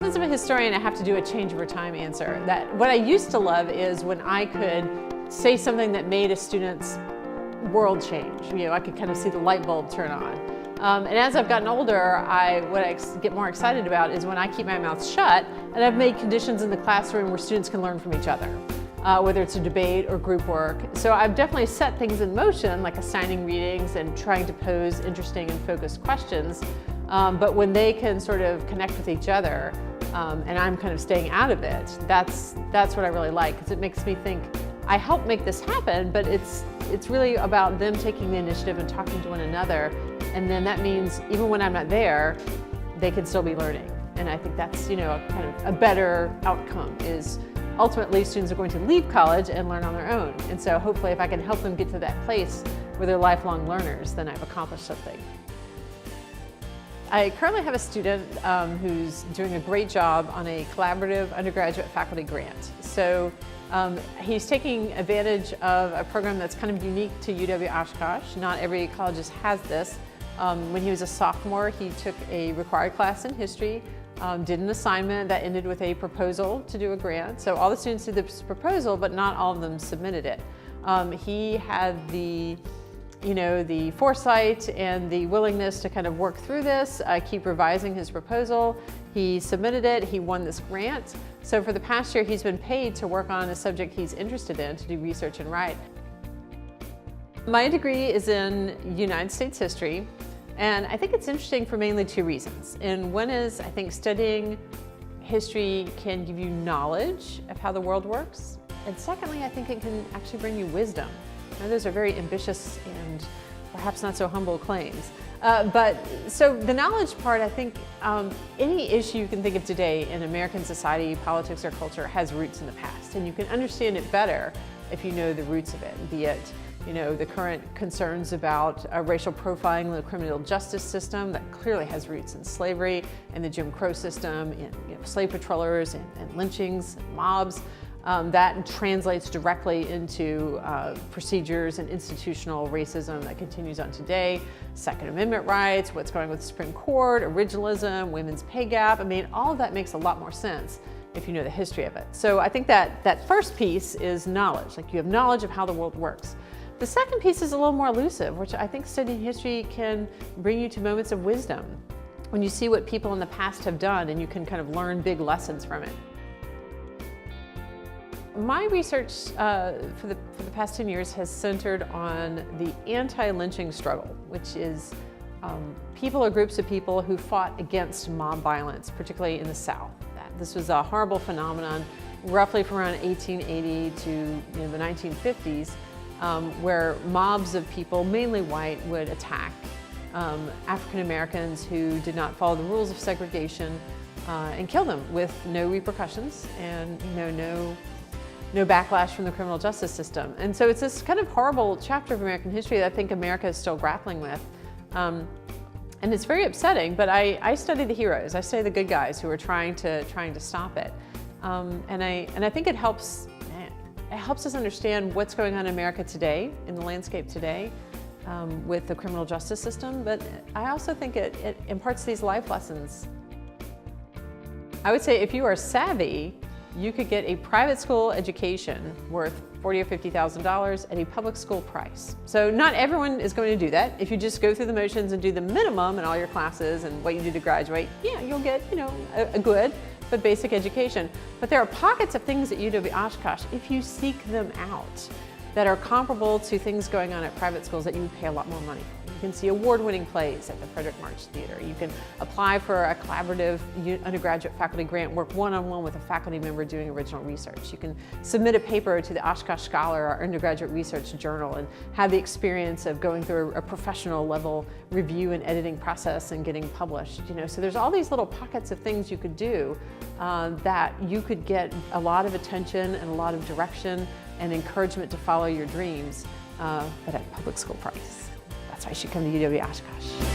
As a historian, I have to do a change over time answer. What I used to love is when I could say something that made a student's world change. I could kind of see the light bulb turn on. And as I've gotten older, what I get more excited about is when I keep my mouth shut and I've made conditions in the classroom where students can learn from each other, whether it's a debate or group work. So I've definitely set things in motion, like assigning readings and trying to pose interesting and focused questions. But when they can sort of connect with each other, and I'm kind of staying out of it, that's what I really like, because it makes me think, I help make this happen, but it's really about them taking the initiative and talking to one another. And then that means even when I'm not there, they can still be learning. And I think that's, kind of a better outcome, is ultimately students are going to leave college and learn on their own. And so hopefully if I can help them get to that place where they're lifelong learners, then I've accomplished something. I currently have a student who's doing a great job on a collaborative undergraduate faculty grant. So he's taking advantage of a program that's kind of unique to UW Oshkosh. Not every college has this. When he was a sophomore, he took a required class in history, did an assignment that ended with a proposal to do a grant. So all the students did this proposal, but not all of them submitted it. He had the foresight and the willingness to kind of work through this, keep revising his proposal. He submitted it, he won this grant. So for the past year, he's been paid to work on a subject he's interested in, to do research and write. My degree is in United States history, and I think it's interesting for mainly two reasons. And one is, I think studying history can give you knowledge of how the world works. And secondly, I think it can actually bring you wisdom. Now, those are very ambitious and perhaps not so humble claims. So the knowledge part, I think any issue you can think of today in American society, politics, or culture has roots in the past. And you can understand it better if you know the roots of it, be it the current concerns about racial profiling in the criminal justice system that clearly has roots in slavery and the Jim Crow system, in slave patrollers and lynchings, and mobs. That translates directly into procedures and institutional racism that continues on today. Second Amendment rights, what's going on with the Supreme Court, originalism, women's pay gap. I mean, all of that makes a lot more sense if you know the history of it. So I think that first piece is knowledge, like you have knowledge of how the world works. The second piece is a little more elusive, which I think studying history can bring you to moments of wisdom when you see what people in the past have done and you can kind of learn big lessons from it. My research for the past 10 years has centered on the anti-lynching struggle, which is people or groups of people who fought against mob violence, particularly in the South. This was a horrible phenomenon roughly from around 1880 to the 1950s, where mobs of people, mainly white, would attack African Americans who did not follow the rules of segregation and kill them with no repercussions and no backlash from the criminal justice system. And so it's this kind of horrible chapter of American history that I think America is still grappling with. And it's very upsetting, but I study the heroes. I study the good guys who are trying to stop it. And I think it helps us understand what's going on in America today, in the landscape today, with the criminal justice system. But I also think it imparts these life lessons. I would say if you are savvy, you could get a private school education worth $40,000 or $50,000 at a public school price. So not everyone is going to do that. If you just go through the motions and do the minimum in all your classes and what you do to graduate, yeah, you'll get a good but basic education. But there are pockets of things at UW Oshkosh, if you seek them out, that are comparable to things going on at private schools that you would pay a lot more money for. You can see award-winning plays at the Frederick March Theater. You can apply for a collaborative undergraduate faculty grant, work one-on-one with a faculty member doing original research. You can submit a paper to the Oshkosh Scholar, our undergraduate research journal, and have the experience of going through a professional level review and editing process and getting published. So there's all these little pockets of things you could do that you could get a lot of attention and a lot of direction and encouragement to follow your dreams, but at a public school price. That's why you should come to UW Oshkosh.